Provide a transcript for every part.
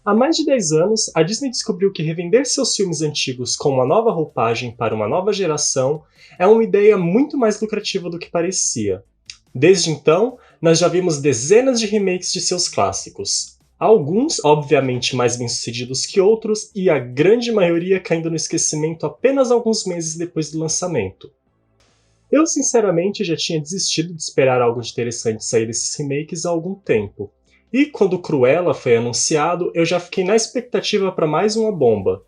Há mais de 10 anos, a Disney descobriu que revender seus filmes antigos com uma nova roupagem para uma nova geração é uma ideia muito mais lucrativa do que parecia. Desde então, nós já vimos dezenas de remakes de seus clássicos. Alguns, obviamente, mais bem-sucedidos que outros, e a grande maioria caindo no esquecimento apenas alguns meses depois do lançamento. Eu, sinceramente, já tinha desistido de esperar algo de interessante sair desses remakes há algum tempo. E quando Cruella foi anunciado, eu já fiquei na expectativa para mais uma bomba.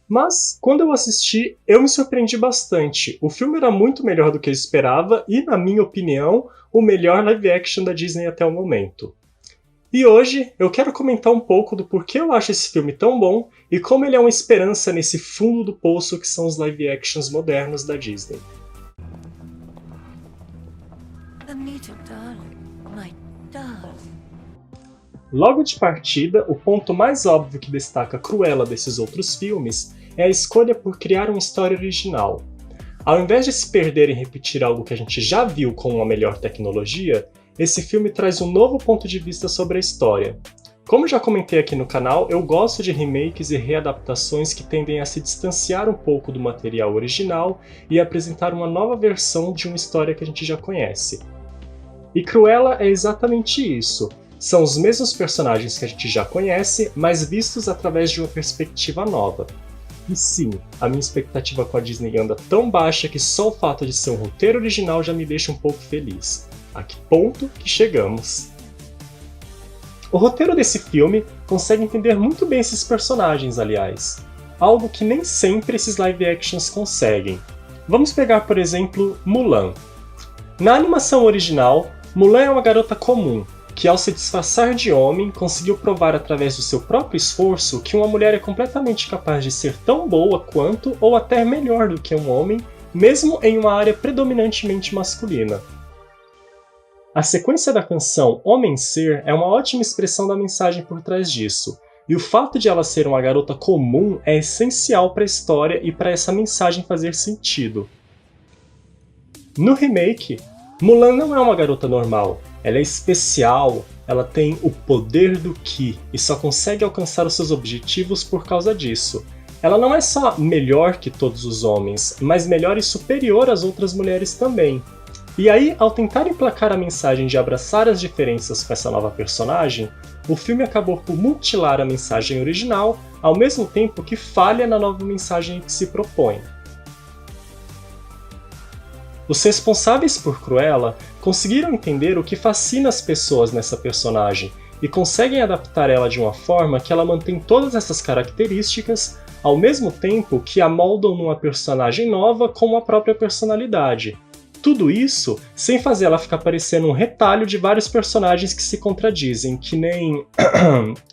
Mas, quando eu assisti, eu me surpreendi bastante. O filme era muito melhor do que eu esperava e, na minha opinião, o melhor live action da Disney até o momento. E hoje, eu quero comentar um pouco do porquê eu acho esse filme tão bom e como ele é uma esperança nesse fundo do poço que são os live actions modernos da Disney. Anita, darling, my darling. Logo de partida, o ponto mais óbvio que destaca Cruella desses outros filmes é a escolha por criar uma história original. Ao invés de se perder em repetir algo que a gente já viu com uma melhor tecnologia, esse filme traz um novo ponto de vista sobre a história. Como já comentei aqui no canal, eu gosto de remakes e readaptações que tendem a se distanciar um pouco do material original e apresentar uma nova versão de uma história que a gente já conhece. E Cruella é exatamente isso. São os mesmos personagens que a gente já conhece, mas vistos através de uma perspectiva nova. E sim, a minha expectativa com a Disney anda tão baixa que só o fato de ser um roteiro original já me deixa um pouco feliz. A que ponto que chegamos? O roteiro desse filme consegue entender muito bem esses personagens, aliás. Algo que nem sempre esses live actions conseguem. Vamos pegar, por exemplo, Mulan. Na animação original, Mulan é uma garota comum, que ao se disfarçar de homem, conseguiu provar através do seu próprio esforço que uma mulher é completamente capaz de ser tão boa quanto ou até melhor do que um homem, mesmo em uma área predominantemente masculina. A sequência da canção Homem Ser é uma ótima expressão da mensagem por trás disso, e o fato de ela ser uma garota comum é essencial para a história e para essa mensagem fazer sentido. No remake, Mulan não é uma garota normal, ela é especial, ela tem o poder do Ki e só consegue alcançar os seus objetivos por causa disso. Ela não é só melhor que todos os homens, mas melhor e superior às outras mulheres também. E aí, ao tentar emplacar a mensagem de abraçar as diferenças com essa nova personagem, o filme acabou por mutilar a mensagem original, ao mesmo tempo que falha na nova mensagem que se propõe. Os responsáveis por Cruella conseguiram entender o que fascina as pessoas nessa personagem e conseguem adaptar ela de uma forma que ela mantém todas essas características, ao mesmo tempo que a moldam numa personagem nova com uma própria personalidade. Tudo isso sem fazer ela ficar parecendo um retalho de vários personagens que se contradizem, que nem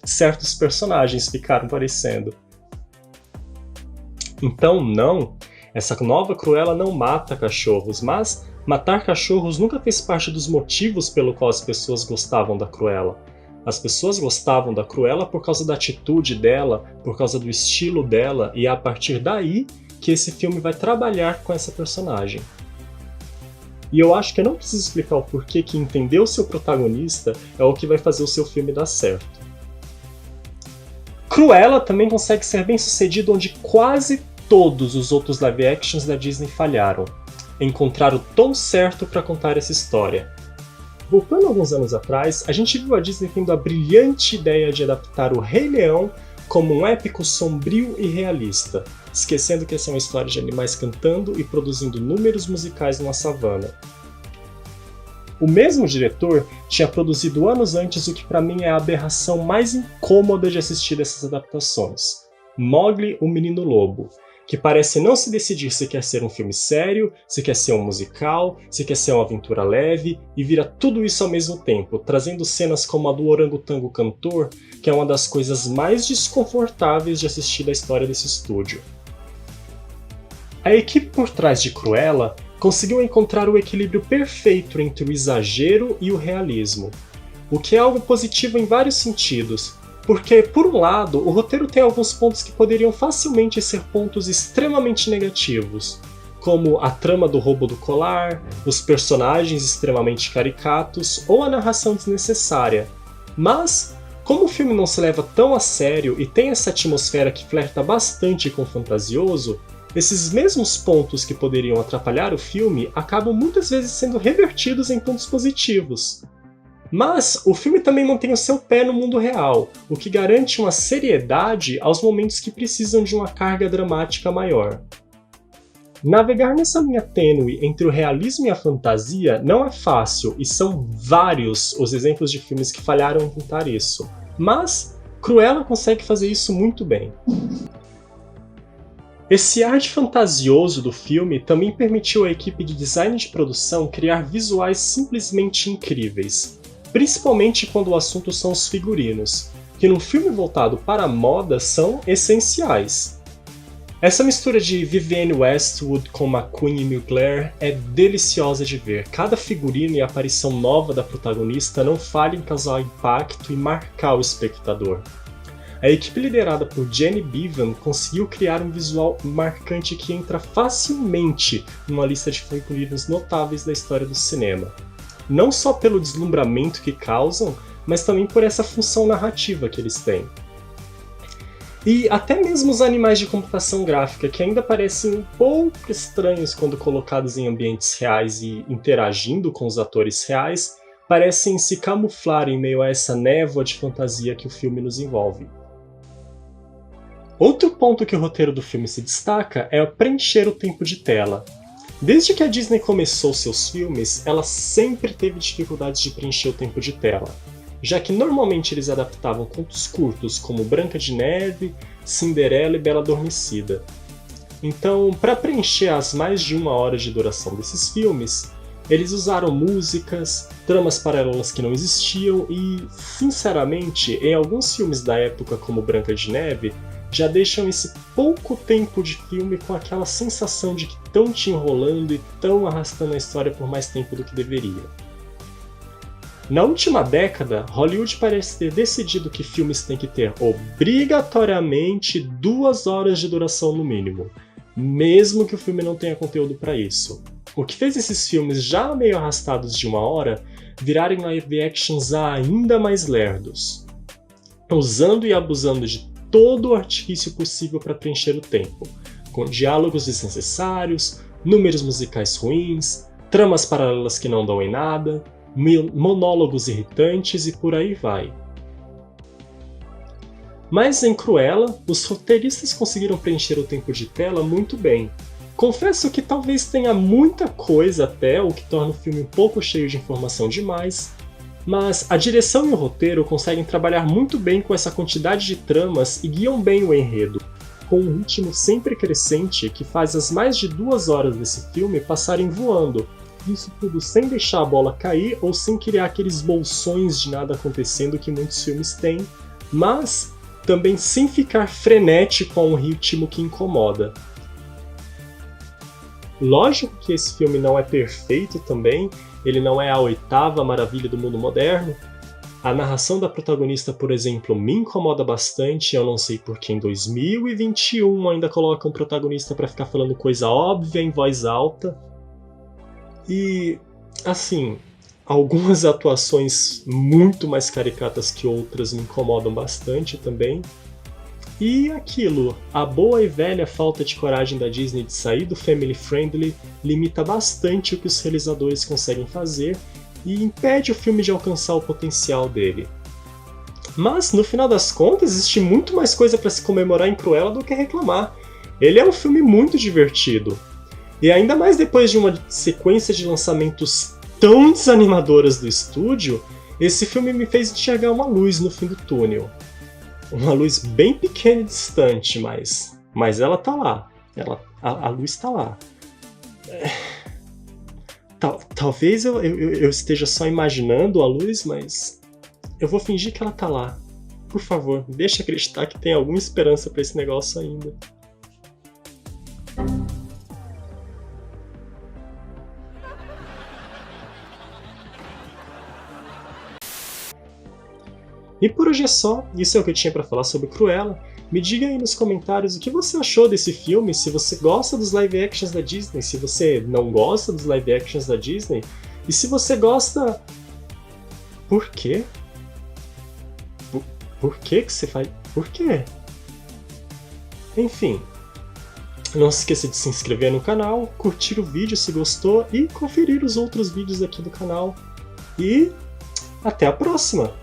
certos personagens ficaram parecendo. Então não, essa nova Cruella não mata cachorros, mas matar cachorros nunca fez parte dos motivos pelo qual as pessoas gostavam da Cruella. As pessoas gostavam da Cruella por causa da atitude dela, por causa do estilo dela, e é a partir daí que esse filme vai trabalhar com essa personagem. E eu acho que eu não preciso explicar o porquê que entender o seu protagonista é o que vai fazer o seu filme dar certo. Cruella também consegue ser bem sucedido onde quase todos os outros live actions da Disney falharam. Encontrar o tom certo para contar essa história. Voltando alguns anos atrás, a gente viu a Disney tendo a brilhante ideia de adaptar o Rei Leão como um épico sombrio e realista, esquecendo que essa é uma história de animais cantando e produzindo números musicais numa savana. O mesmo diretor tinha produzido anos antes o que para mim é a aberração mais incômoda de assistir dessas adaptações, Mowgli, o Menino Lobo, que parece não se decidir se quer ser um filme sério, se quer ser um musical, se quer ser uma aventura leve, e vira tudo isso ao mesmo tempo, trazendo cenas como a do orangotango cantor, que é uma das coisas mais desconfortáveis de assistir da história desse estúdio. A equipe por trás de Cruella conseguiu encontrar o equilíbrio perfeito entre o exagero e o realismo, o que é algo positivo em vários sentidos, porque, por um lado, o roteiro tem alguns pontos que poderiam facilmente ser pontos extremamente negativos, como a trama do roubo do colar, os personagens extremamente caricatos ou a narração desnecessária. Mas, Como o filme não se leva tão a sério e tem essa atmosfera que flerta bastante com o fantasioso, esses mesmos pontos que poderiam atrapalhar o filme acabam muitas vezes sendo revertidos em pontos positivos. Mas o filme também mantém o seu pé no mundo real, o que garante uma seriedade aos momentos que precisam de uma carga dramática maior. Navegar nessa linha tênue entre o realismo e a fantasia não é fácil, e são vários os exemplos de filmes que falharam em tentar isso. Mas Cruella consegue fazer isso muito bem. Esse ar de fantasioso do filme também permitiu à equipe de design de produção criar visuais simplesmente incríveis, principalmente quando o assunto são os figurinos, que num filme voltado para a moda são essenciais. Essa mistura de Vivienne Westwood com McQueen e Mugler é deliciosa de ver. Cada figurino e aparição nova da protagonista não falha em causar impacto e marcar o espectador. A equipe liderada por Jenny Bevan conseguiu criar um visual marcante que entra facilmente numa lista de figurinos notáveis da história do cinema. Não só pelo deslumbramento que causam, mas também por essa função narrativa que eles têm. E até mesmo os animais de computação gráfica, que ainda parecem um pouco estranhos quando colocados em ambientes reais e interagindo com os atores reais, parecem se camuflar em meio a essa névoa de fantasia que o filme nos envolve. Outro ponto que o roteiro do filme se destaca é preencher o tempo de tela. Desde que a Disney começou seus filmes, ela sempre teve dificuldades de preencher o tempo de tela, já que normalmente eles adaptavam contos curtos como Branca de Neve, Cinderela e Bela Adormecida. Então, para preencher as mais de 1 hora de duração desses filmes, eles usaram músicas, tramas paralelas que não existiam e, sinceramente, em alguns filmes da época como Branca de Neve, já deixam esse pouco tempo de filme com aquela sensação de que estão te enrolando e estão arrastando a história por mais tempo do que deveria. Na última década, Hollywood parece ter decidido que filmes têm que ter obrigatoriamente 2 horas de duração no mínimo, mesmo que o filme não tenha conteúdo para isso. O que fez esses filmes já meio arrastados de 1 hora virarem live actions ainda mais lerdos, usando e abusando de todo o artifício possível para preencher o tempo, com diálogos desnecessários, números musicais ruins, tramas paralelas que não dão em nada, monólogos irritantes e por aí vai. Mas em Cruella, os roteiristas conseguiram preencher o tempo de tela muito bem. Confesso que talvez tenha muita coisa até, o que torna o filme um pouco cheio de informação demais, mas a direção e o roteiro conseguem trabalhar muito bem com essa quantidade de tramas e guiam bem o enredo, com um ritmo sempre crescente que faz as mais de 2 horas desse filme passarem voando. Isso tudo sem deixar a bola cair ou sem criar aqueles bolsões de nada acontecendo que muitos filmes têm, mas também sem ficar frenético a um ritmo que incomoda. Lógico que esse filme não é perfeito também, ele não é a 8ª maravilha do mundo moderno. A narração da protagonista, por exemplo, me incomoda bastante, eu não sei por que em 2021 ainda colocam um protagonista pra ficar falando coisa óbvia em voz alta. E, assim, algumas atuações muito mais caricatas que outras me incomodam bastante também. E aquilo, a boa e velha falta de coragem da Disney de sair do family friendly limita bastante o que os realizadores conseguem fazer e impede o filme de alcançar o potencial dele. Mas, no final das contas, existe muito mais coisa para se comemorar em Cruella do que reclamar. Ele é um filme muito divertido. E ainda mais depois de uma sequência de lançamentos tão desanimadoras do estúdio, esse filme me fez enxergar uma luz no fim do túnel. Uma luz bem pequena e distante, mas ela tá lá. A luz tá lá. Talvez eu esteja só imaginando a luz, mas eu vou fingir que ela tá lá. Por favor, deixa acreditar que tem alguma esperança pra esse negócio ainda. E por hoje é só, isso é o que eu tinha pra falar sobre Cruella. Me diga aí nos comentários o que você achou desse filme, se você gosta dos live actions da Disney, se você não gosta dos live actions da Disney, e se você gosta... Por quê? Por que que você faz... Por quê? Enfim, não se esqueça de se inscrever no canal, curtir o vídeo se gostou e conferir os outros vídeos aqui do canal. E até a próxima!